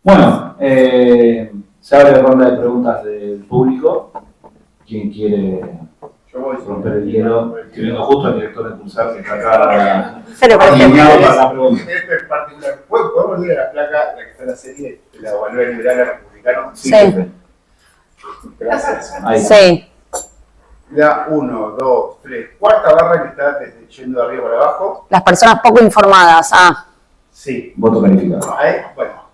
Bueno, se abre la ronda de preguntas del público. ¿Quién quiere romper el hielo? Estoy viendo justo al director de Pulsar que está acá alineado para la pregunta. Esto es particular. ¿Podemos ver a la placa, la que está en la serie, de la Valora Liberal a Republicano? Sí. Gracias. Ahí. Sí. La 1, 2, 3, cuarta barra que está desde yendo de arriba para abajo. Las personas poco informadas. Sí. Voto calificado. Bueno,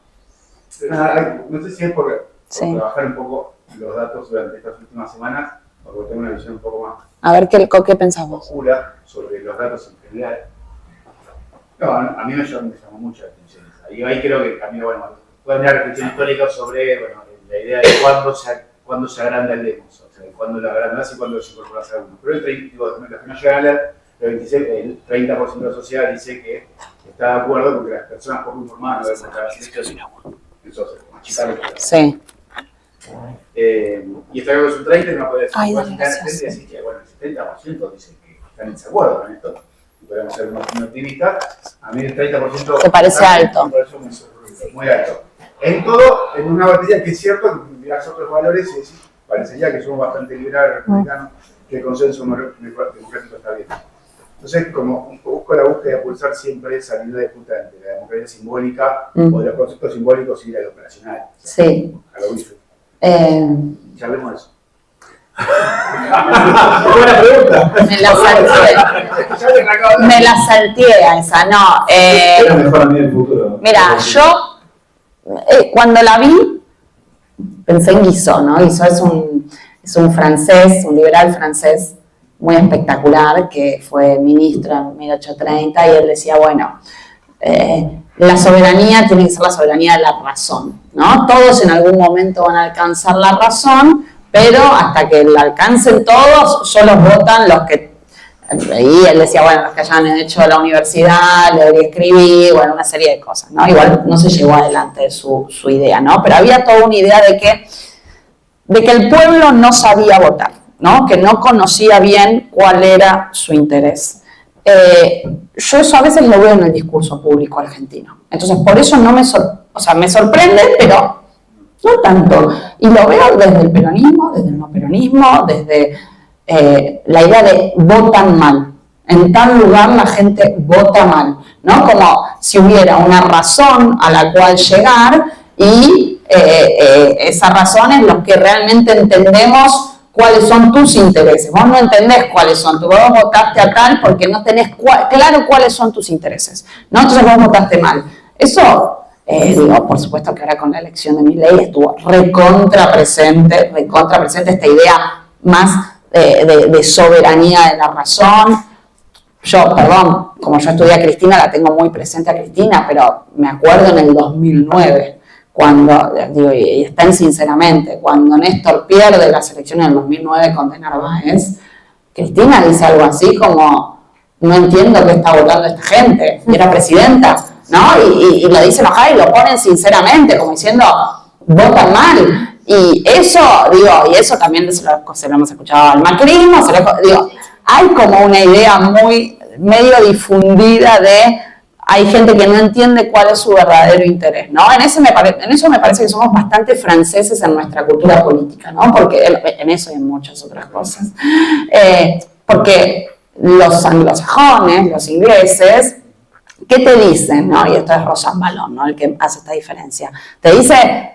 no sé si es por trabajar un poco los datos durante estas últimas semanas, porque tengo una visión un poco más A ver, ¿qué pensás vos? oscura sobre los datos en general. No, a mí me llamó mucho la atención esa. Y ahí creo que también, bueno, puede haber una reflexión histórica sobre, bueno, la idea de cuándo se agranda el demos, o sea, cuándo lo agrandas y cuándo se incorporas a uno. Pero los que no llegan a leer, el 30% de la sociedad dice que está de acuerdo porque las personas poco informadas no deben votar así. Eso es achicar. Sí. Y está claro que es un 30% y no puede Ay, decir que, bueno, el 70% dice que están en desacuerdo con esto. Y podemos ser muy optimistas. A mí el 30% ¿Te parece alto? Me parece muy alto. En todo, en una batalla que es cierto que mirás otros valores y decís, parecería que somos bastante liberales republicanos, que el consenso democrático está bien. Entonces, como busco la búsqueda de pulsar siempre salir de justamente la democracia simbólica o de los conceptos simbólicos y de lo operacional. Sí. A lo bife. Charlemos de eso. Buena pregunta. Me la salteé a esa, no. Es mejor a mí el futuro. Mira, yo cuando la vi pensé en Guizot, ¿no? Guizot es un francés, un liberal francés muy espectacular que fue ministro en 1830 y él decía, bueno, la soberanía tiene que ser la soberanía de la razón, ¿no? Todos en algún momento van a alcanzar la razón, pero hasta que la alcancen todos, solo votan los que... Y él decía, bueno, los que hayan hecho la universidad, leer y escribir, bueno, una serie de cosas, ¿no? Igual no se llevó adelante su idea, ¿no? Pero había toda una idea de que el pueblo no sabía votar, ¿no? Que no conocía bien cuál era su interés. Yo eso a veces lo veo en el discurso público argentino. Entonces, por eso no me sorprende, pero no tanto. Y lo veo desde el peronismo, desde el no peronismo, desde la idea de votan mal. En tal lugar la gente vota mal, ¿no? Como si hubiera una razón a la cual llegar y esa razón es lo que realmente entendemos cuáles son tus intereses. Vos no entendés cuáles son, vos votaste a tal porque no tenés claro cuáles son tus intereses, ¿no? Entonces vos votaste mal. Eso, por supuesto que ahora con la elección de Milei estuvo recontra presente esta idea más de soberanía de la razón. Yo, perdón, como yo estudié a Cristina, la tengo muy presente a Cristina, pero me acuerdo en el 2009, cuando, y estén sinceramente, cuando Néstor pierde las elecciones en el 2009 con De Narváez, Cristina dice algo así como, no entiendo qué está votando esta gente, y era presidenta, ¿no? Y lo dice enojada y lo ponen sinceramente, como diciendo, votan mal. Y eso, y eso también se lo hemos escuchado al macrismo, hay como una idea muy medio difundida de hay gente que no entiende cuál es su verdadero interés, ¿no? En eso me parece que somos bastante franceses en nuestra cultura política, ¿no? Porque en eso y en muchas otras cosas. Porque los anglosajones, los ingleses, ¿qué te dicen, no? Y esto es Rosan Ballon, ¿no? El que hace esta diferencia. Te dice,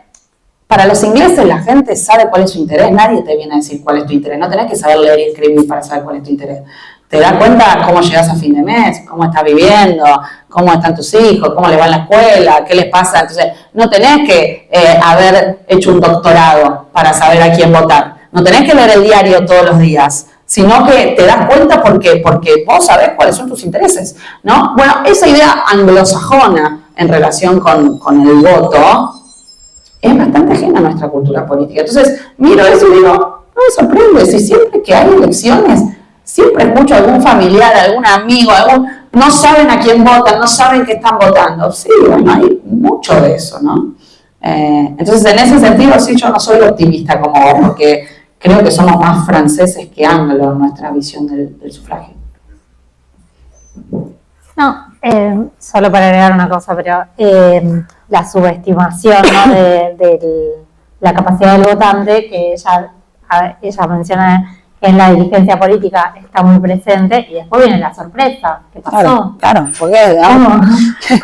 para los ingleses la gente sabe cuál es su interés, nadie te viene a decir cuál es tu interés, no tenés que saber leer y escribir para saber cuál es tu interés. Te das cuenta cómo llegas a fin de mes, cómo estás viviendo, cómo están tus hijos, cómo les va en la escuela, qué les pasa. Entonces, no tenés que haber hecho un doctorado para saber a quién votar. No tenés que leer el diario todos los días, sino que te das cuenta porque vos sabés cuáles son tus intereses, ¿no? Bueno, esa idea anglosajona en relación con el voto es bastante ajena a nuestra cultura política. Entonces, miro eso y digo, no me sorprende, si siempre que hay elecciones, siempre escucho a algún familiar, a algún amigo, no saben a quién votan, no saben qué están votando. Sí, bueno, hay mucho de eso, ¿no? Entonces, en ese sentido, sí, yo no soy optimista como vos, porque creo que somos más franceses que anglos en nuestra visión del sufragio. No, solo para agregar una cosa, pero la subestimación, ¿no? de la capacidad del votante, que ella menciona que en la dirigencia política está muy presente, y después viene la sorpresa. ¿Qué pasó? Claro, porque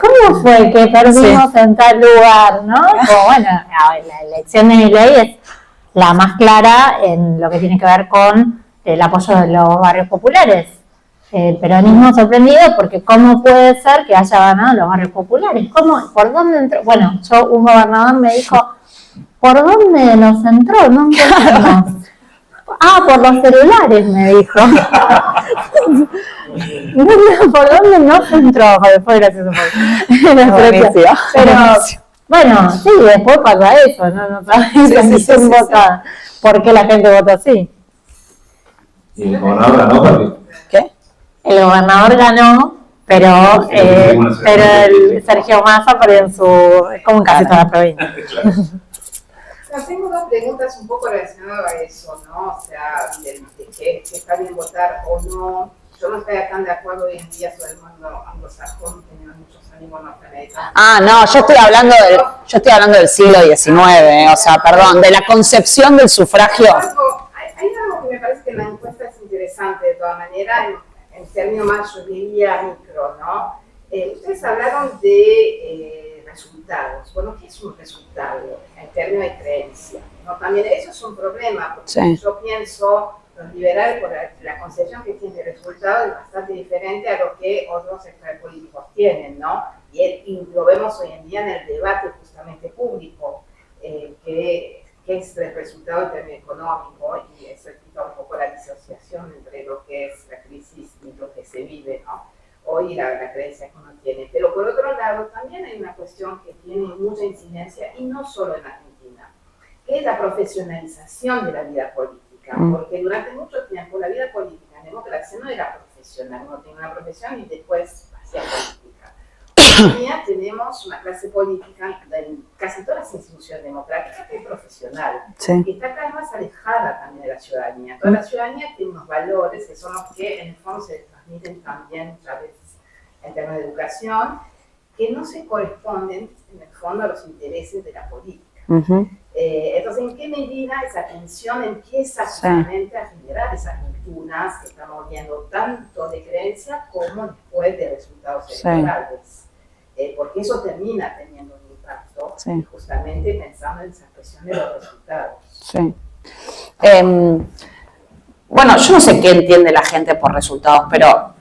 ¿Cómo fue que perdimos en tal lugar, no? Como, bueno, la elección de Milei es la más clara en lo que tiene que ver con el apoyo de los barrios populares. El peronismo sorprendido porque ¿cómo puede ser que haya ganado los barrios populares? ¿Cómo? ¿Por dónde entró? Bueno, un gobernador me dijo, ¿por dónde nos entró? No entendemos. Por los celulares, me dijo. ¿Por dónde nos entró? Fue gracioso. Pero, bueno, sí, después pasa eso, no sabes quién vota, por qué la gente vota así. ¿Y el gobernador ganó para qué? El gobernador ganó, pero el Sergio Massa perdió es como en casi toda la provincia. Tengo dos preguntas un poco relacionadas a eso, ¿no? O sea, de que está bien votar o no. Yo no estoy tan de acuerdo hoy en día sobre el mundo anglosajón, teniendo muchos ánimos norteamericanos. No, yo estoy hablando del siglo XIX, o sea, perdón, de la concepción del sufragio. Hay algo que me parece que en la encuesta es interesante, de todas maneras, en términos más, yo diría, micro, ¿no? Ustedes hablaron de resultados. Bueno, ¿qué es un resultado en términos de creencia? ¿No? También eso es un problema, porque yo pienso, los liberales, por la concepción que tienen de resultados es bastante diferente a lo que otros sectores políticos tienen, ¿no? Y lo vemos hoy en día en el debate justamente público, que es el resultado en términos económicos, y eso explica un poco la disociación entre lo que es la crisis y lo que se vive, ¿no? Hoy la creencia que uno tiene. Pero por otro lado, también hay una cuestión que tiene mucha incidencia, y no solo en Argentina, que es la profesionalización de la vida política. Porque durante mucho tiempo la vida política en democracia no era profesional, uno tenía una profesión y después hacía política. Hoy en día tenemos una clase política en casi todas las instituciones democráticas que es profesional, que está cada vez más alejada también de la ciudadanía. Toda la ciudadanía tiene unos valores que son los que en el fondo se transmiten también a veces en términos de educación, que no se corresponden en el fondo a los intereses de la política. Entonces, ¿en qué medida esa tensión empieza justamente a generar esas rupturas que estamos viendo tanto de creencia como después de resultados electorales? Porque eso termina teniendo un impacto, justamente pensando en esa expresión de los resultados. Bueno, yo no sé qué entiende la gente por resultados, pero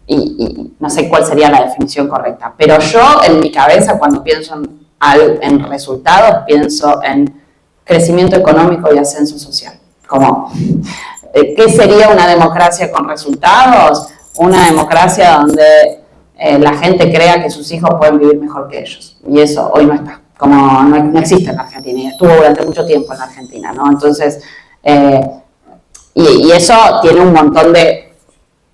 y no sé cuál sería la definición correcta, pero yo en mi cabeza cuando pienso en resultados pienso en crecimiento económico y ascenso social. Como, ¿qué sería una democracia con resultados? Una democracia donde la gente crea que sus hijos pueden vivir mejor que ellos. Y eso hoy no está, como no existe en la Argentina, y estuvo durante mucho tiempo en la Argentina, ¿no? Entonces, y eso tiene un montón de...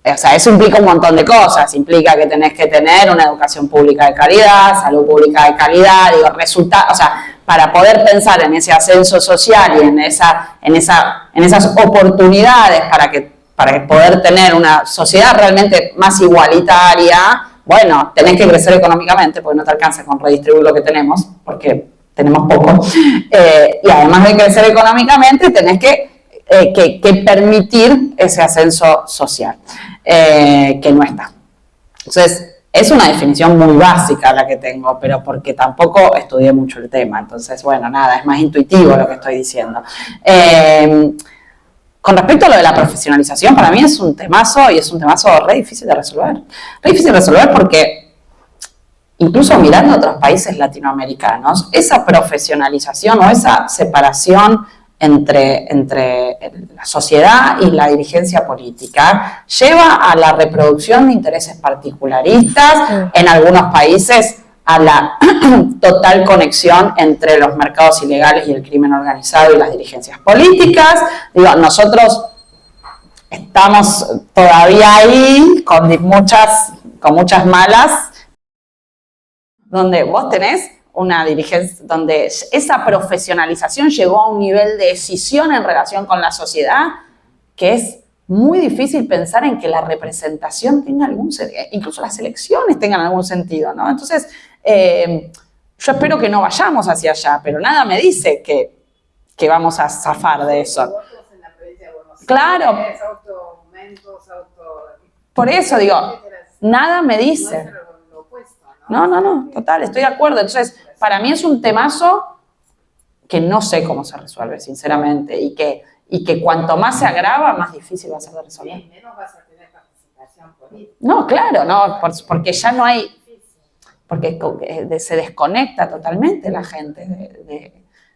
O sea, eso implica un montón de cosas. Implica que tenés que tener una educación pública de calidad, salud pública de calidad, o sea, para poder pensar en ese ascenso social y en esas oportunidades para poder tener una sociedad realmente más igualitaria, bueno, tenés que crecer económicamente, porque no te alcanza con redistribuir lo que tenemos, porque tenemos poco. Y además de crecer económicamente, tenés que permitir ese ascenso social, que no está. Entonces, es una definición muy básica la que tengo, pero porque tampoco estudié mucho el tema. Entonces, bueno, nada, es más intuitivo lo que estoy diciendo. Con respecto a lo de la profesionalización, para mí es un temazo, y es un temazo re difícil de resolver. Re difícil de resolver porque, incluso mirando a otros países latinoamericanos, esa profesionalización o esa separación entre la sociedad y la dirigencia política lleva a la reproducción de intereses particularistas, en algunos países a la total conexión entre los mercados ilegales y el crimen organizado y las dirigencias políticas. Digo, nosotros estamos todavía ahí con muchas malas, donde vos tenés una dirigencia, donde esa profesionalización llegó a un nivel de decisión en relación con la sociedad que es muy difícil pensar en que la representación tenga algún sentido, incluso las elecciones tengan algún sentido, ¿no? Entonces, Yo espero que no vayamos hacia allá, pero nada me dice que vamos a zafar de eso. Claro. Por eso digo, nada me dice. No, total, estoy de acuerdo. Entonces, para mí es un temazo que no sé cómo se resuelve, sinceramente, y que cuanto más se agrava, más difícil va a ser de resolver. Sí, menos vas a tener participación política. No, claro, no, porque ya no hay, porque se desconecta totalmente la gente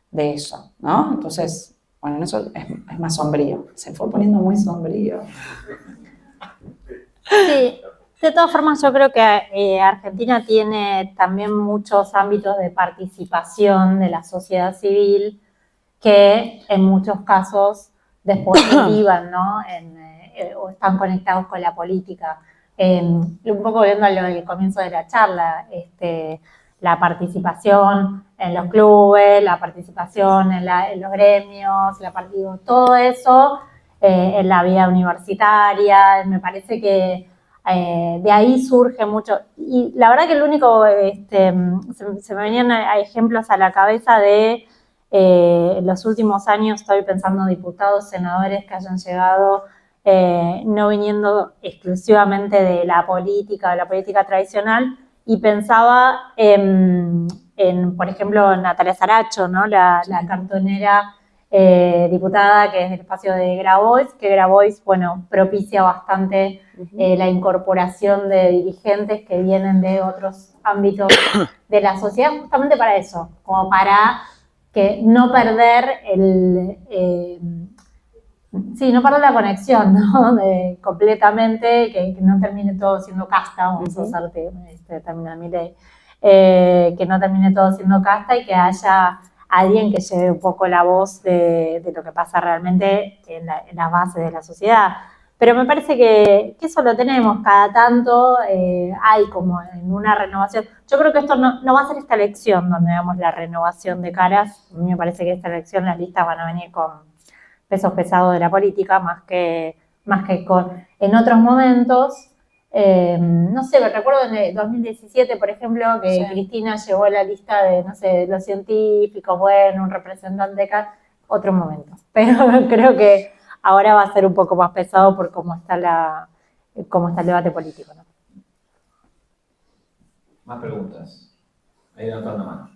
de eso, ¿no? Entonces, bueno, eso es más sombrío, se fue poniendo muy sombrío. Sí, de todas formas yo creo que Argentina tiene también muchos ámbitos de participación de la sociedad civil que en muchos casos después derivan, ¿no? O están conectados con la política. Un poco viendo al comienzo de la charla, la participación en los clubes, la participación en los gremios, todo eso en la vida universitaria, me parece que de ahí surge mucho. Y la verdad que el único, se me venían ejemplos a la cabeza de en los últimos años, estoy pensando diputados, senadores que hayan llegado no viniendo exclusivamente de la política tradicional, y pensaba por ejemplo, Natalia Saracho, ¿no? La cartonera diputada que es del espacio de Grabois, que Grabois, bueno, propicia bastante la incorporación de dirigentes que vienen de otros ámbitos de la sociedad, justamente para eso, como para que no perder no perder la conexión, ¿no? Completamente, que no termine todo siendo casta, vamos a usar término de mi ley, que no termine todo siendo casta y que haya alguien que lleve un poco la voz de lo que pasa realmente en las bases de la sociedad. Pero me parece que eso lo tenemos cada tanto, hay como en una renovación. Yo creo que esto no va a ser esta elección donde veamos la renovación de caras. A mí me parece que esta elección las listas van a venir con pesos pesados de la política, más que en otros momentos. No sé, me recuerdo en el 2017, por ejemplo, que sí. Cristina llevó la lista de, no sé, de los científicos, bueno, un representante de cada otro momento. Pero creo que ahora va a ser un poco más pesado por cómo está el debate político, ¿no? Más preguntas. Ahí levantando la mano.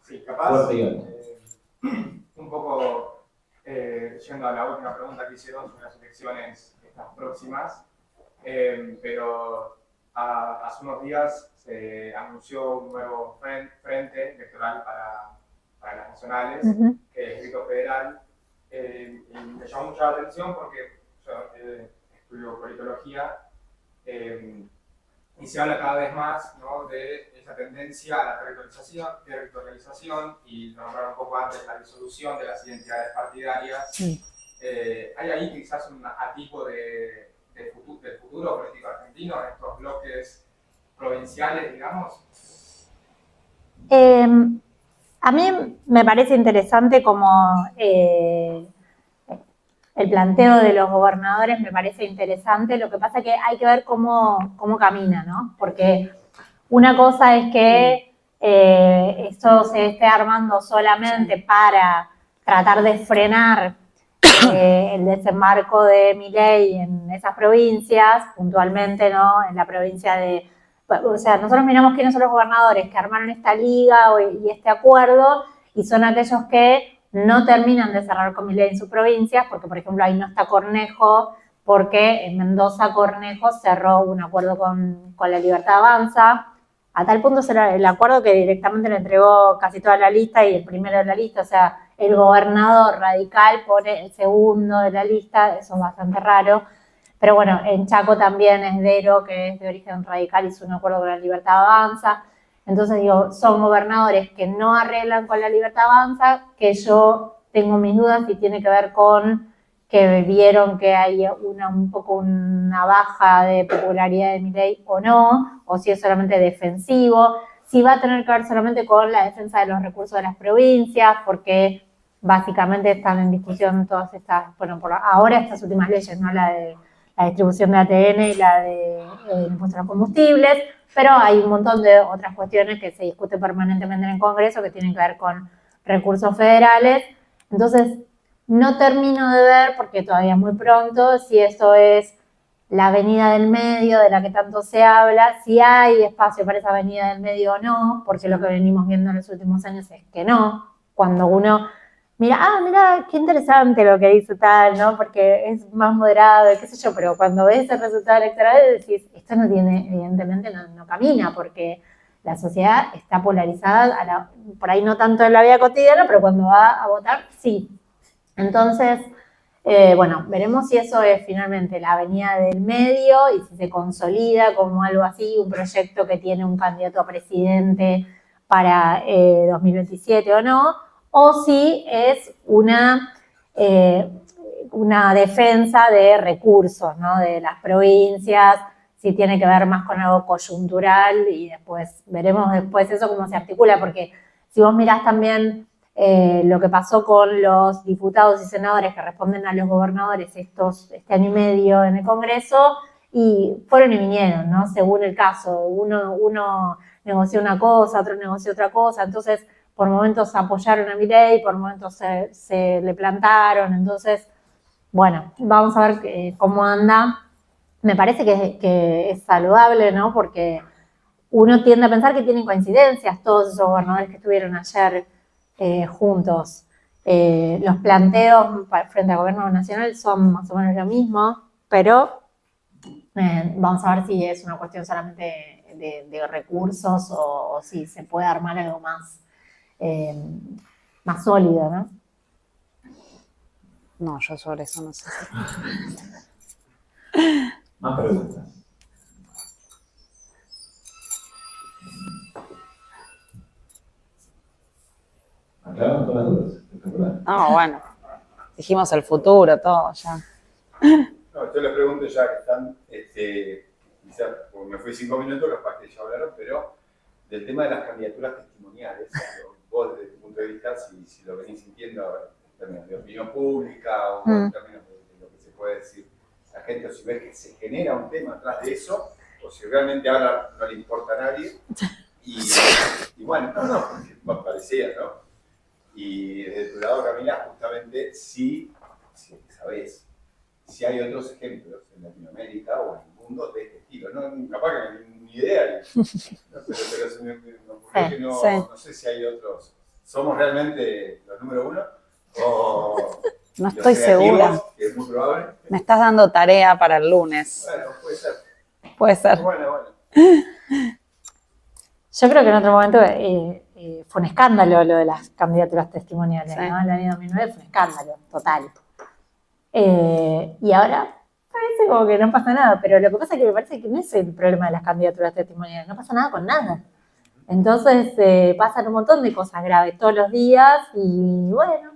Sí, capaz. Un poco yendo a la última pregunta que hicieron sobre las elecciones estas próximas, pero hace unos días se anunció un nuevo frente electoral para las nacionales, que es el Distrito Federal, y me llamó mucho la atención porque yo estudio politología, y se habla cada vez más, ¿no?, de esa tendencia a la territorialización y nombrar un poco antes la disolución de las identidades partidarias. Sí. ¿Hay ahí quizás un atisbo del futuro político argentino en estos bloques provinciales, digamos? A mí me parece interesante como el planteo de los gobernadores, me parece interesante. Lo que pasa es que hay que ver cómo camina, ¿no? Porque una cosa es que esto se esté armando solamente para tratar de frenar el desembarco de Milei en esas provincias, puntualmente, ¿no? En la provincia de... O sea, nosotros miramos quiénes son los gobernadores que armaron esta liga y este acuerdo, y son aquellos que no terminan de cerrar con Milei en sus provincias, porque, por ejemplo, ahí no está Cornejo, porque en Mendoza Cornejo cerró un acuerdo con La Libertad Avanza. A tal punto será el acuerdo que directamente le entregó casi toda la lista y el primero de la lista, o sea, el gobernador radical pone el segundo de la lista, eso es bastante raro. Pero bueno, en Chaco también Esdero, que es de origen radical, hizo un acuerdo con La Libertad Avanza. Entonces digo, son gobernadores que no arreglan con La Libertad Avanza, que yo tengo mis dudas si tiene que ver con que vieron que hay un poco una baja de popularidad de Milei o no, o si es solamente defensivo, si va a tener que ver solamente con la defensa de los recursos de las provincias, porque básicamente están en discusión todas estas, bueno, por ahora estas últimas leyes, ¿no? La la distribución de ATN y la de impuestos a los combustibles, pero hay un montón de otras cuestiones que se discuten permanentemente en el Congreso que tienen que ver con recursos federales. Entonces, no termino de ver, porque todavía es muy pronto, si esto es la avenida del medio de la que tanto se habla, si hay espacio para esa avenida del medio o no, porque lo que venimos viendo en los últimos años es que no. Cuando uno mira, mira, qué interesante lo que dice tal, ¿no? Porque es más moderado, qué sé yo, pero cuando ves el resultado electoral decís, esto no tiene, evidentemente no camina, porque la sociedad está polarizada, por ahí no tanto en la vida cotidiana, pero cuando va a votar, sí. Entonces, bueno, veremos si eso es finalmente la avenida del medio y si se consolida como algo así, un proyecto que tiene un candidato a presidente para 2027 o no, o si es una defensa de recursos, ¿no? De las provincias, si tiene que ver más con algo coyuntural y después veremos después eso cómo se articula, porque si vos mirás también lo que pasó con los diputados y senadores que responden a los gobernadores este año y medio en el Congreso, y fueron y vinieron, ¿no? Según el caso, uno negoció una cosa, otro negoció otra cosa, entonces por momentos apoyaron a Milei, por momentos se le plantaron, entonces, bueno, vamos a ver cómo anda. Me parece que es saludable, ¿no? Porque uno tiende a pensar que tienen coincidencias todos esos gobernadores que estuvieron ayer juntos. Los planteos frente al gobierno nacional son más o menos lo mismo, pero vamos a ver si es una cuestión solamente de recursos o si se puede armar algo más sólido, ¿no? No, yo sobre eso no sé. Más preguntas. ¿Aclararon todas las dudas? Espectacular. No, bueno. Dijimos el futuro, todo ya. No, yo les pregunto ya que están, quizás, porque me fui 5 minutos, capaz que ya hablaron, pero del tema de las candidaturas testimoniales, vos desde tu punto de vista, si lo venís sintiendo en términos de opinión pública o en términos de lo que se puede decir la gente, o si ves que se genera un tema atrás de eso, o si realmente ahora no le importa a nadie, y bueno, porque parecía, ¿no? Y desde tu lado, Camila, justamente, si sabés, si hay otros ejemplos en Latinoamérica o en el mundo de este estilo. No, capaz que no tengo ni idea, pero se me ocurrió que no sé si hay otros. ¿Somos realmente los número uno? O no estoy segura. Que es muy probable. Me estás dando tarea para el lunes. Bueno, puede ser. Puede ser. Bueno. Yo creo que en otro momento fue un escándalo lo de las candidaturas testimoniales, sí, ¿no? El año 2009 fue un escándalo total. Y ahora parece como que no pasa nada, pero lo que pasa es que me parece que no es el problema de las candidaturas testimoniales, no pasa nada con nada. Entonces pasan un montón de cosas graves todos los días y bueno,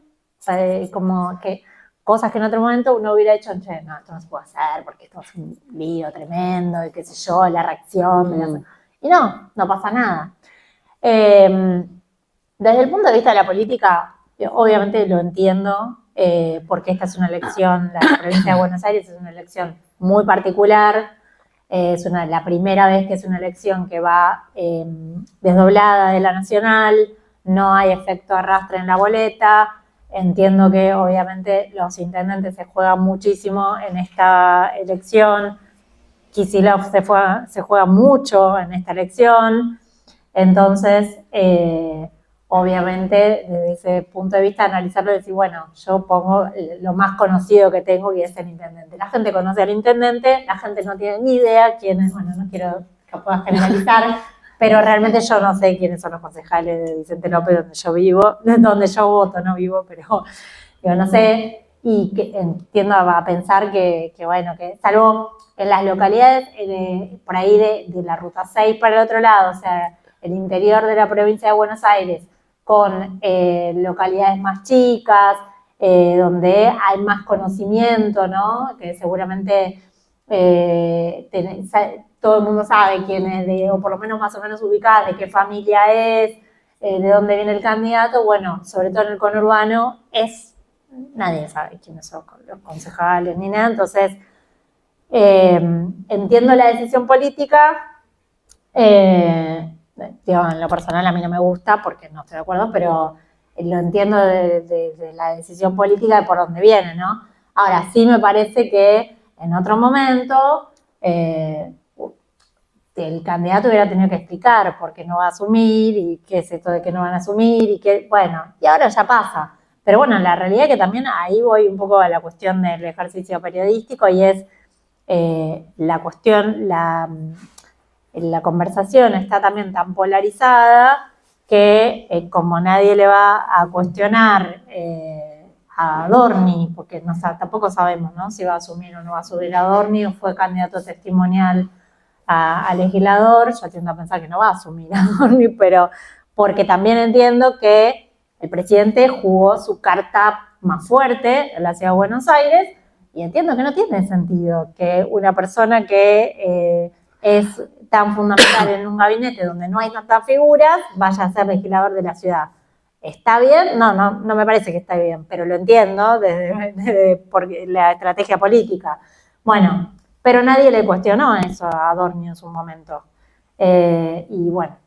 como que cosas que en otro momento uno hubiera hecho, che, no, esto no se puede hacer porque esto es un lío tremendo y qué sé yo, la reacción. Y no pasa nada. Desde el punto de vista de la política, obviamente lo entiendo, porque esta es una elección, la provincia de Buenos Aires es una elección muy particular, es la primera vez que es una elección que va desdoblada de la nacional, no hay efecto arrastre en la boleta, entiendo que obviamente los intendentes se juegan muchísimo en esta elección, Kicillof se juega mucho en esta elección, entonces obviamente desde ese punto de vista analizarlo y decir, bueno, yo pongo lo más conocido que tengo y es el intendente. La gente conoce al intendente, la gente no tiene ni idea quién es, bueno, no quiero que pueda generalizar, pero realmente yo no sé quiénes son los concejales de Vicente López donde yo vivo, donde yo voto, no vivo, pero yo no sé, y que tiendo a pensar que bueno, que salvo en las localidades por ahí de la Ruta 6 para el otro lado, o sea, el interior de la provincia de Buenos Aires, con localidades más chicas, donde hay más conocimiento, ¿no? Que seguramente todo el mundo sabe quién es, o por lo menos más o menos ubicada, de qué familia es, de dónde viene el candidato. Bueno, sobre todo en el conurbano, nadie sabe quiénes son los concejales ni nada, entonces Entiendo la decisión política, digo, en lo personal a mí no me gusta porque no estoy de acuerdo, pero lo entiendo de la decisión política de por dónde viene, ¿no? Ahora, sí me parece que en otro momento el candidato hubiera tenido que explicar por qué no va a asumir y qué es esto de que no van a asumir y que, bueno, y ahora ya pasa. Pero bueno, la realidad es que también ahí voy un poco a la cuestión del ejercicio periodístico y es la cuestión, la conversación está también tan polarizada que como nadie le va a cuestionar a Adorni, porque no, tampoco sabemos, ¿no?, si va a asumir o no va a asumir Adorni, o fue candidato testimonial a legislador, yo tiendo a pensar que no va a asumir Adorni, pero porque también entiendo que el presidente jugó su carta más fuerte en la Ciudad de Buenos Aires, y entiendo que no tiene sentido que una persona que es tan fundamental en un gabinete donde no hay tantas figuras vaya a ser legislador de la ciudad. ¿Está bien? No me parece que está bien, pero lo entiendo desde porque la estrategia política. Bueno, pero nadie le cuestionó eso a Adorni en su momento. Y bueno,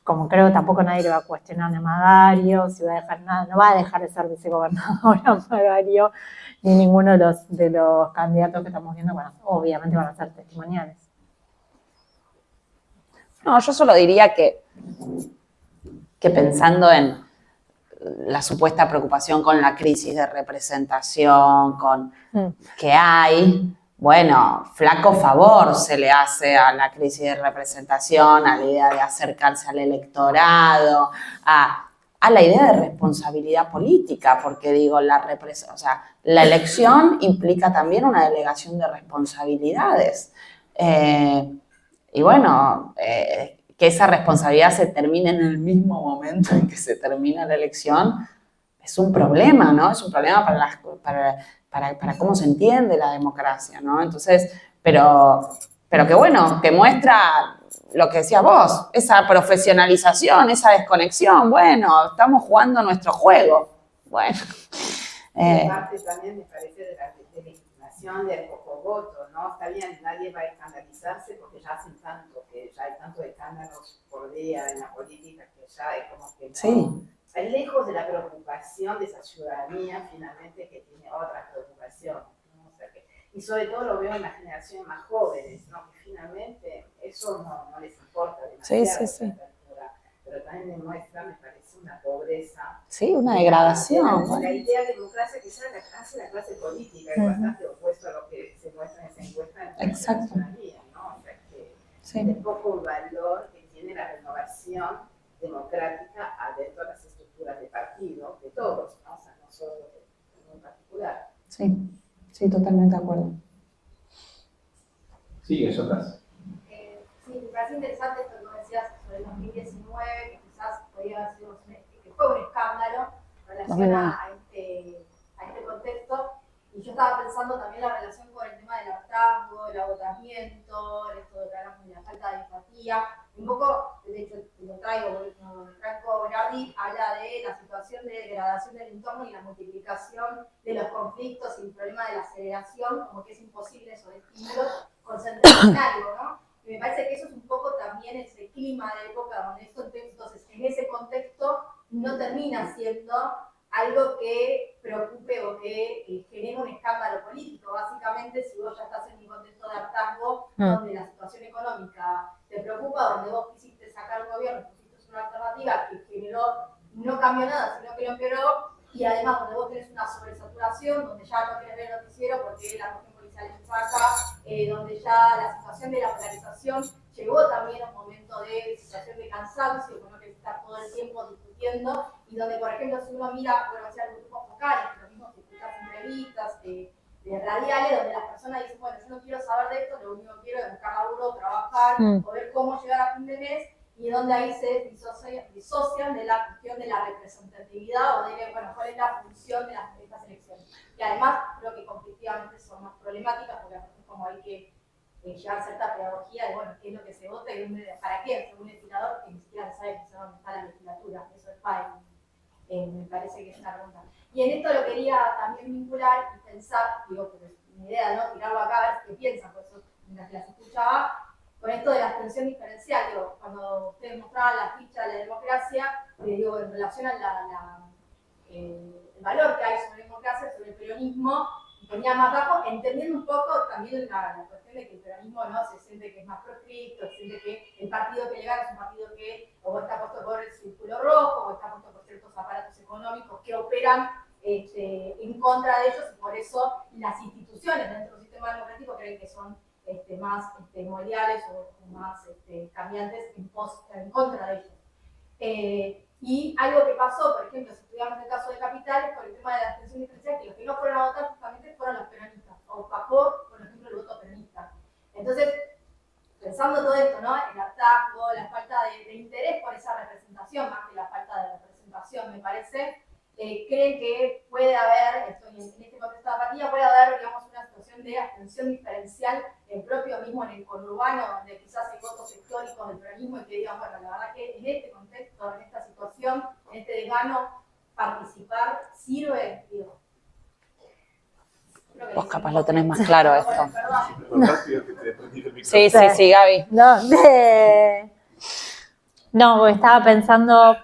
como creo que tampoco nadie le va a cuestionar a Magario, si va a dejar nada, no va a dejar de ser vicegobernador a Magario, ni ninguno de los candidatos que estamos viendo, bueno, obviamente van a ser testimoniales. No, yo solo diría que pensando en la supuesta preocupación con la crisis de representación, con que hay, bueno, flaco favor se le hace a la crisis de representación, a la idea de acercarse al electorado, a la idea de responsabilidad política, porque digo, o sea, la elección implica también una delegación de responsabilidades. Y bueno, que esa responsabilidad se termine en el mismo momento en que se termina la elección es un problema, ¿no? Es un problema para cómo se entiende la democracia, ¿no? Entonces, pero que bueno, que muestra lo que decías vos, esa profesionalización, esa desconexión, bueno, estamos jugando nuestro juego, bueno. Parte también me parece de la legitimación del poco voto, ¿no? Está bien, nadie va a escandalizarse porque ya hacen tanto, que ya hay tantos escándalos por día en la política que ya es como que no. Sí. Es lejos de la preocupación de esa ciudadanía finalmente que tiene otras preocupaciones, ¿no? O sea y sobre todo lo veo en las generaciones más jóvenes, ¿no? Que finalmente eso no les importa demasiado. Sí. Pero también demuestra, me parece, una pobreza. Sí, una degradación. La idea de democracia que hace la clase política es bastante opuesto a lo que se muestra en esa encuesta de la ciudadanía, ¿no? O sea que el poco valor que tiene la renovación democrática adentro de las estructuras de partido, de todos, ¿no? O sea, no solo de un particular. Sí, totalmente de acuerdo. Sí, eso estás. Sí, me parece interesante esto que vos decías sobre el 2019, que quizás podría haber sido que fue un escándalo en relación a este contexto. Y yo estaba pensando también la relación con el tema del hartazgo, el agotamiento, esto de que hablamos de la falta de empatía. Un poco, de hecho, lo traigo, Franco Berardi habla de la situación de degradación del entorno y la multiplicación de los conflictos y el problema de la aceleración, como que es imposible esos estímulos concentrarse en algo, ¿no? Y me parece que eso es un poco también ese clima de época donde esto, entonces, en ese contexto no termina siendo algo que preocupe o que genere un escándalo político. Básicamente, si vos ya estás en un contexto de hartazgo, donde la situación económica te preocupa, donde vos quisiste sacar el gobierno, pusiste una alternativa que generó, no cambió nada, sino que lo empeoró, y además donde vos tenés una sobresaturación, donde ya no querés ver el noticiero porque la cuestión policial es saca, donde ya la situación de la polarización llegó también a un momento de situación de cansancio, que no querés estar todo el tiempo discutiendo, y donde, por ejemplo, si uno mira, bueno, hacia los grupos focales, lo mismo que escuchas entrevistas de radiales, donde las personas dicen, bueno, yo no quiero saber de esto, lo único que quiero es buscar laburo, trabajar, o ver cómo llegar a fin de mes, y donde ahí se disocian de la cuestión de la representatividad o de, bueno, cuál es la función de estas elecciones. Y además, creo que conflictivamente son más problemáticas, porque es como hay que llevar cierta pedagogía de, bueno, qué es lo que se vota y dónde, para qué, según el legislador, que ni siquiera sabe dónde está la legislatura, eso está en parece que es una pregunta. Y en esto lo quería también vincular y pensar, digo, porque es mi idea, ¿no? Tirarlo acá a ver qué piensan, por eso mientras las escuchaba, con esto de la abstención diferencial, digo, cuando ustedes mostraban la ficha de la democracia, digo, en relación a el valor que hay sobre la democracia, sobre el peronismo, ponía más bajo, entendiendo un poco también la cuestión de que el peronismo, ¿no?, se siente que es más proscripto, se siente que el partido que le gana es un partido que o está puesto por el círculo rojo, o está puesto por ciertos aparatos económicos que operan en contra de ellos, y por eso las instituciones dentro del sistema democrático creen que son más moldeables o más cambiantes en contra de ellos. Y algo que pasó, por ejemplo, si estudiamos el caso de Capital, por el tema de la abstención diferencial, que los que no fueron a votar justamente fueron los peronistas, o bajó, por ejemplo, el voto peronista. Entonces, pensando todo esto, ¿no?, el hartazgo, la falta de interés por esa representación, más que la falta de representación, me parece, creen que puede haber, en este contexto de apatía, puede haber, digamos, una situación de abstención diferencial propio mismo en el conurbano, donde quizás hay votos históricos del peronismo y que digan, bueno, la verdad que en este contexto, en esta situación, en este desgano, participar sirve, digo. Vos capaz lo tenés más claro esto. Sí, Gaby. No, estaba pensando,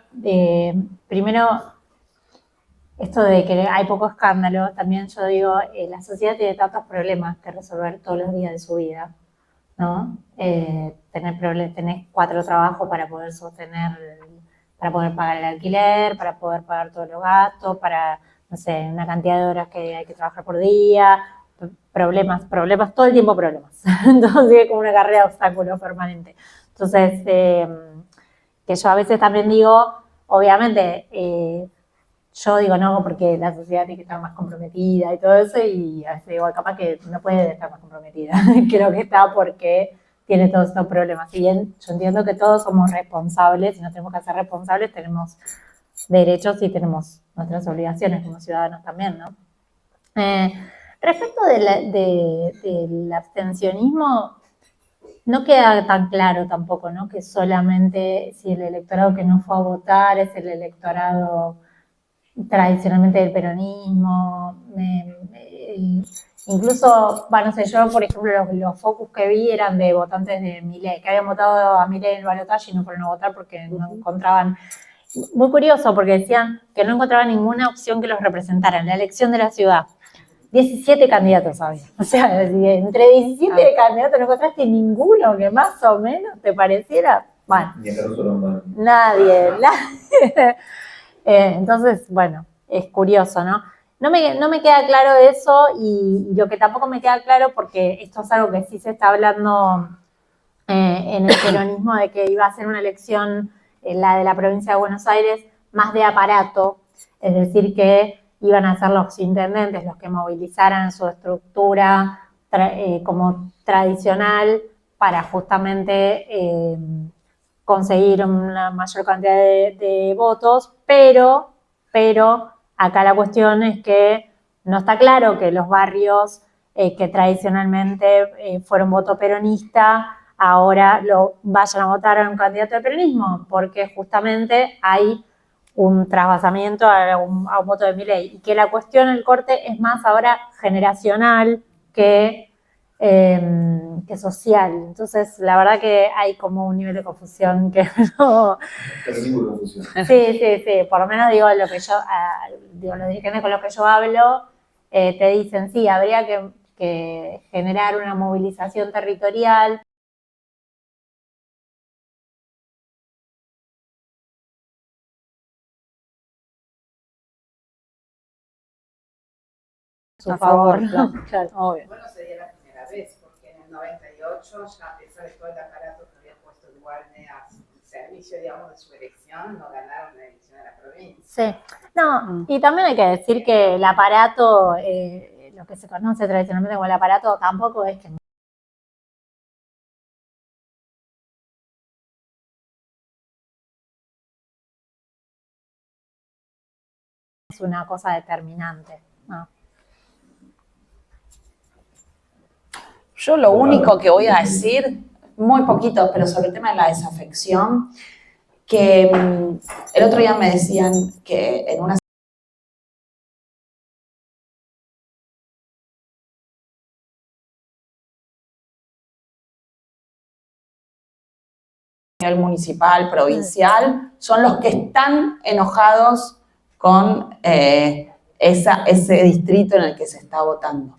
primero, esto de que hay poco escándalo, también yo digo, la sociedad tiene tantos problemas que resolver todos los días de su vida, ¿no? Tenés 4 trabajos para poder sostener, para poder pagar el alquiler, para poder pagar todos los gastos, para, no sé, una cantidad de horas que hay que trabajar por día, problemas, todo el tiempo problemas. Entonces es como una carrera de obstáculos permanente. Entonces, que yo a veces también digo, obviamente, yo digo no, porque la sociedad tiene que estar más comprometida y todo eso, y a veces digo, capaz que no puede estar más comprometida. Creo que está porque tiene todos estos problemas. Si bien yo entiendo que todos somos responsables y nos tenemos que hacer responsables, tenemos derechos y tenemos nuestras obligaciones como ciudadanos también, ¿no? Respecto del abstencionismo, no queda tan claro tampoco, ¿no?, que solamente si el electorado que no fue a votar es el electorado tradicionalmente del peronismo. Incluso, no sé, yo por ejemplo los focus que vi eran de votantes de Milei, que habían votado a Milei en el balotaje y no fueron a votar porque no encontraban. Muy curioso, porque decían que no encontraban ninguna opción que los representara en la elección de la ciudad. 17 candidatos había. O sea, entre 17 candidatos no encontraste ninguno que más o menos te pareciera. Bueno, nadie. Entonces, bueno, es curioso, ¿no? No me queda claro eso, y lo que tampoco me queda claro, porque esto es algo que sí se está hablando en el peronismo, de que iba a ser una elección, la de la provincia de Buenos Aires, más de aparato, es decir, que iban a ser los intendentes los que movilizaran su estructura como tradicional para justamente conseguir una mayor cantidad de votos, pero acá la cuestión es que no está claro que los barrios que tradicionalmente fueron voto peronista ahora lo vayan a votar a un candidato de peronismo, porque justamente hay un trasvasamiento a un voto de Milei, y que la cuestión, el corte, es más ahora generacional que social. Entonces, la verdad que hay como un nivel de confusión que no... Pero ninguna confusión. Sí, por lo menos digo, los dirigentes con los que yo hablo, te dicen, sí, habría que generar una movilización territorial. A favor, claro, obvio. Bueno, sería la primera vez, porque en el 98, ya a pesar de todo el aparato que había puesto el Dualde a servicio, digamos, de su elección, no ganaron la elección de la provincia. Sí, no, y también hay que decir que el aparato, lo que se conoce tradicionalmente como el aparato, tampoco es que es una cosa determinante, ¿no? Yo lo único que voy a decir, muy poquito, pero sobre el tema de la desafección, que el otro día me decían que en una nivel municipal, provincial, son los que están enojados con ese distrito en el que se está votando.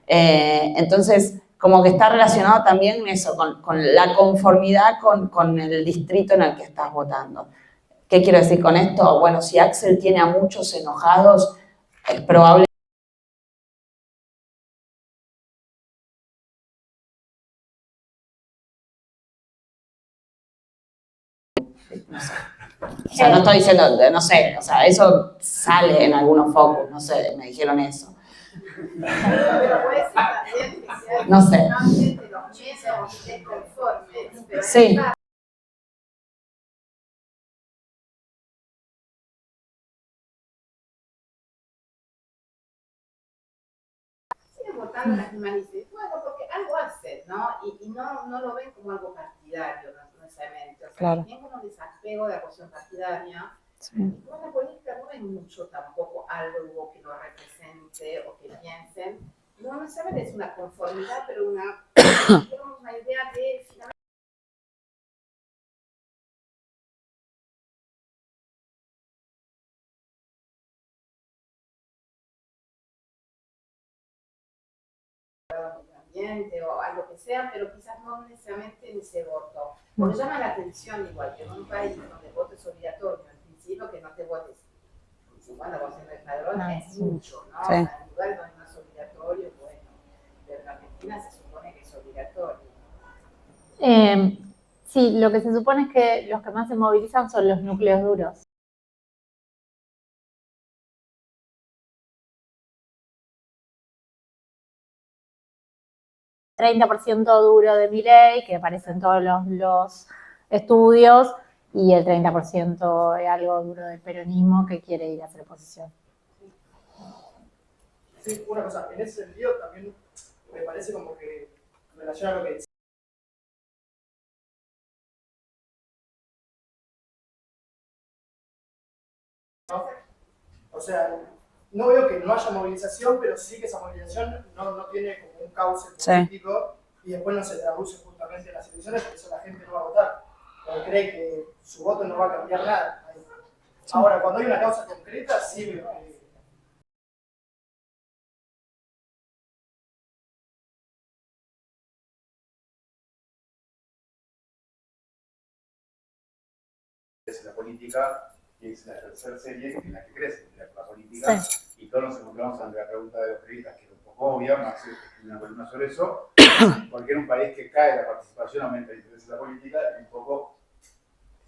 Entonces, como que está relacionado también eso, con la conformidad con el distrito en el que estás votando. ¿Qué quiero decir con esto? Bueno, si Axel tiene a muchos enojados, es probable no sé. O sea, no estoy diciendo, no sé, o sea, eso sale en algunos focos, no sé, me dijeron eso. Pero puede ser también que sea No sé. de los meses desconformes. Pero Sí. siguen votando las mismas listas. Bueno, porque algo hacen, ¿no? Y no lo ven como algo partidario, no necesariamente. O sea, Claro. tienen un desapego de la cuestión partidaria. Sí. Y con la política no hay mucho tampoco algo que lo represente o que piensen. No necesariamente es una conformidad, pero una idea de finalmente. O algo que sea, pero quizás no necesariamente en ese voto. Porque llama la atención igual que en un país donde el voto es obligatorio, en principio que no te votes 50% del padrón es mucho, ¿no? Sí. O sea, en lugares donde no es obligatorio, bueno, pero en Argentina se supone que es obligatorio. Sí, lo que se supone es que los que más se movilizan son los núcleos duros. El 30% duro de Milei, que aparece en todos los estudios, y el 30% de algo duro del peronismo que quiere ir a hacer oposición. Sí, una cosa, en ese sentido también me parece como que en relación a lo que decía. ¿No? O sea, no veo que no haya movilización, pero sí que esa movilización no tiene como un cauce político y después no se traduce justamente en las elecciones, por eso la gente no va a votar, porque cree que su voto no va a cambiar nada. Ahora, cuando hay una causa concreta, sí veo que es la política y es la tercera serie en la que crece la política. Sí. Y todos nos encontramos ante la pregunta de los periodistas, que es un poco obvia, más una columna sobre eso, porque en un país que cae la participación aumenta el interés en la política y un poco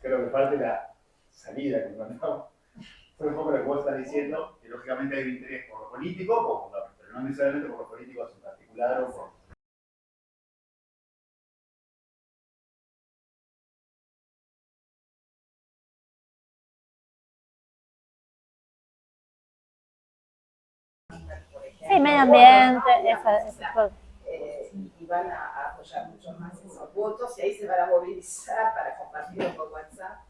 creo que parte la salida que encontramos. Fue un poco lo que vos estás diciendo, que lógicamente hay un interés por lo político, pero no necesariamente por los políticos en particular o por Sí, medio ambiente, y van a apoyar mucho más esos votos y ahí se van a movilizar para compartirlo por WhatsApp.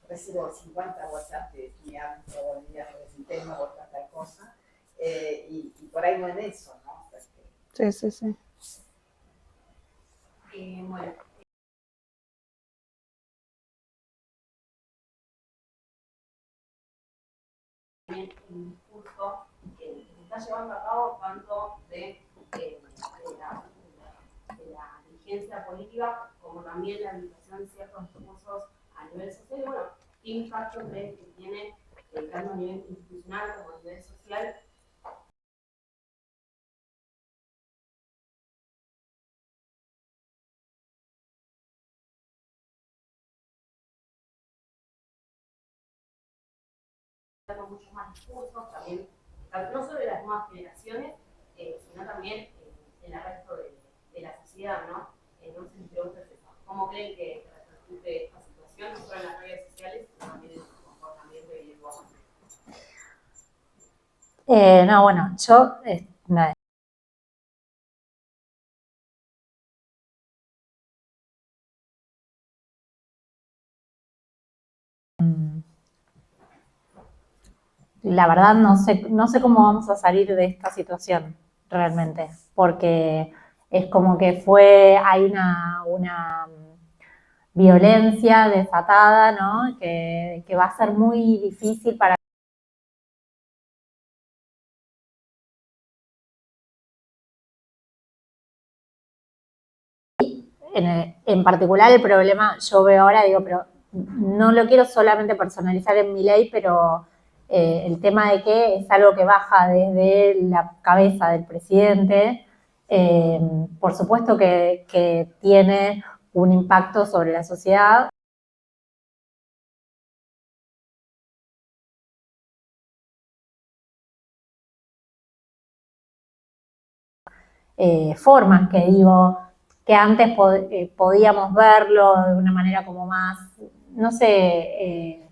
Recibo 50 WhatsApp de estudiantes todo el día sobre ese tema, por tal cosa, y por ahí no en eso, ¿no? O sea, Sí. Bueno. Un discurso que se está llevando a cabo tanto de la dirigencia política como también la habilitación de ciertos discursos a nivel social. Bueno, ¿qué impacto creen que tiene tanto a nivel institucional como a nivel social? Muchos más discursos, también, no solo de las nuevas generaciones, sino también en el resto de la sociedad, ¿no? Entonces, mi pregunta es esa: ¿cómo creen que repercute esta situación, no solo en las redes sociales, sino también en su comportamiento y en el no, bueno, yo la verdad no sé cómo vamos a salir de esta situación realmente, porque es como que hay violencia desatada, ¿no? Que va a ser muy difícil para en particular el problema, yo veo ahora, digo, pero no lo quiero solamente personalizar en Milei, pero el tema de que es algo que baja desde la cabeza del presidente, por supuesto que tiene un impacto sobre la sociedad. Formas que digo, que antes podíamos verlo de una manera como más, no sé,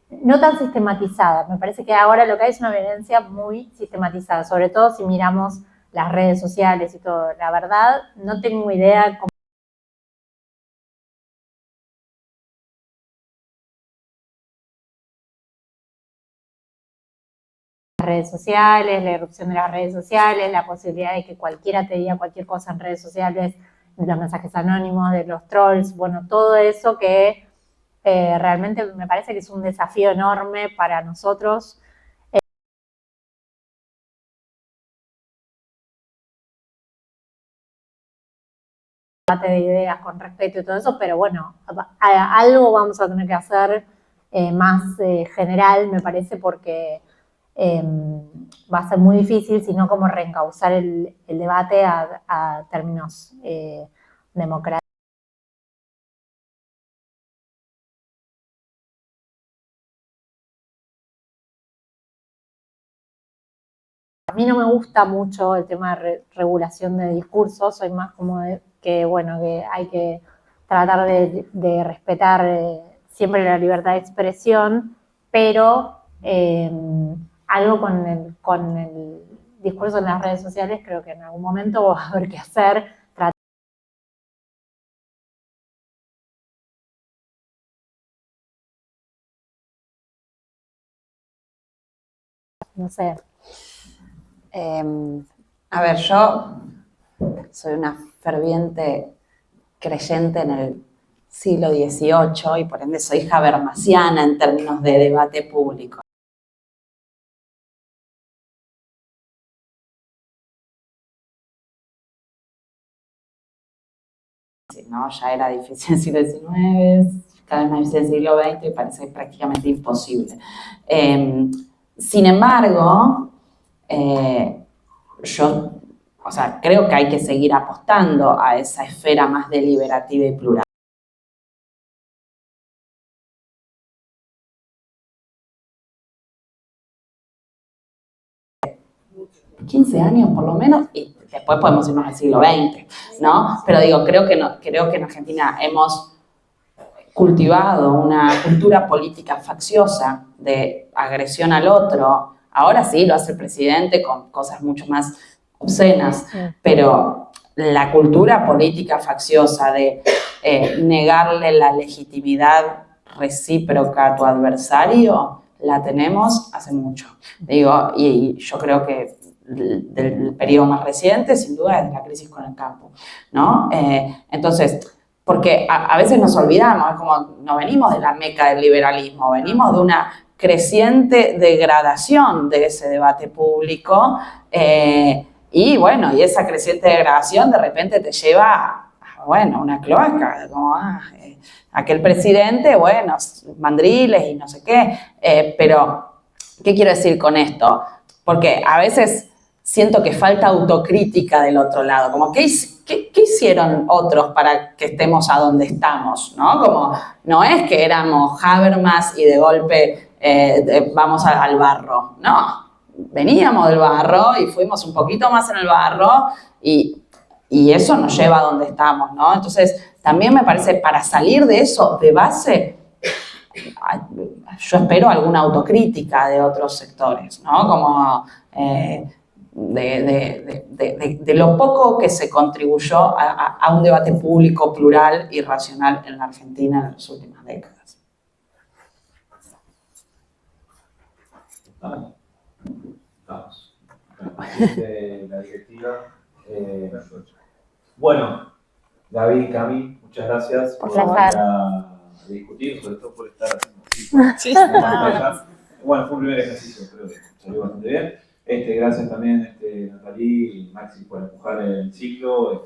no tan sistematizada. Me parece que ahora lo que hay es una violencia muy sistematizada, sobre todo si miramos las redes sociales y todo. La verdad, no tengo idea cómo las redes sociales, la irrupción de las redes sociales, la posibilidad de que cualquiera te diga cualquier cosa en redes sociales, de los mensajes anónimos, de los trolls, bueno, todo eso que realmente me parece que es un desafío enorme para nosotros. Debate de ideas con respeto y todo eso, pero bueno, algo vamos a tener que hacer más general, me parece, porque va a ser muy difícil, sino como reencauzar el debate a términos democráticos. A mí no me gusta mucho el tema de regulación de discursos, soy más como de que, bueno, que hay que tratar de respetar siempre la libertad de expresión, pero algo con el discurso en las redes sociales creo que en algún momento va a haber que hacer. No sé. A ver, yo soy una ferviente creyente en el siglo XVIII y por ende soy habermasiana en términos de debate público. ¿No? Ya era difícil en el siglo XIX, cada vez más difícil en el siglo XX y parece prácticamente imposible. Sin embargo, yo creo que hay que seguir apostando a esa esfera más deliberativa y plural. 15 años por lo menos, y después podemos irnos al siglo XX, ¿no? Pero digo, creo que en Argentina hemos cultivado una cultura política facciosa de agresión al otro. Ahora sí lo hace el presidente con cosas mucho más obscenas, pero la cultura política facciosa de negarle la legitimidad recíproca a tu adversario, la tenemos hace mucho. Digo, y yo creo que del periodo más reciente, sin duda, es la crisis con el campo, ¿no? Entonces, porque a veces nos olvidamos, es como, no venimos de la meca del liberalismo, venimos de una creciente degradación de ese debate público y bueno, y esa creciente degradación de repente te lleva a, bueno, una cloaca, como, aquel presidente, bueno, mandriles y no sé qué, pero, ¿qué quiero decir con esto? Porque a veces siento que falta autocrítica del otro lado, como ¿qué hicieron otros para que estemos a donde estamos? ¿No? Como no es que éramos Habermas y de golpe vamos al barro, no, veníamos del barro y fuimos un poquito más en el barro y eso nos lleva a donde estamos, ¿no? Entonces también me parece, para salir de eso de base, yo espero alguna autocrítica de otros sectores, ¿no? Como de lo poco que se contribuyó a un debate público plural y racional en la Argentina en las últimas décadas. Vamos. De la directiva. Bueno, Gaby, Cami, Muchas gracias por favor. venir a discutir, sobre todo por estar haciendo así. Bueno, fue un primer ejercicio, creo que salió bastante bien. Gracias también Natalie y Maxi por empujar el ciclo,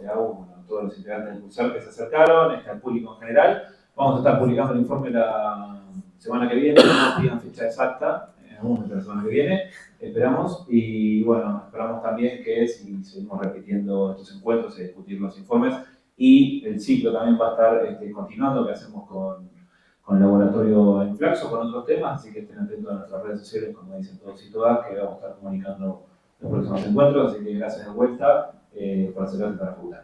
todos los integrantes del Cursal que se acercaron, al público en general. Vamos a estar publicando el informe la semana que viene, no digan fecha exacta, en algún momento de la semana que viene, esperamos. Y bueno, esperamos también que si seguimos repitiendo estos encuentros y discutir los informes, y el ciclo también va a estar continuando, que hacemos con el laboratorio en Flaxo, con otros temas, así que estén atentos a nuestras redes sociales, como dicen todos y todas, que vamos a estar comunicando los próximos encuentros, así que gracias de vuelta por acercarse para la facultad.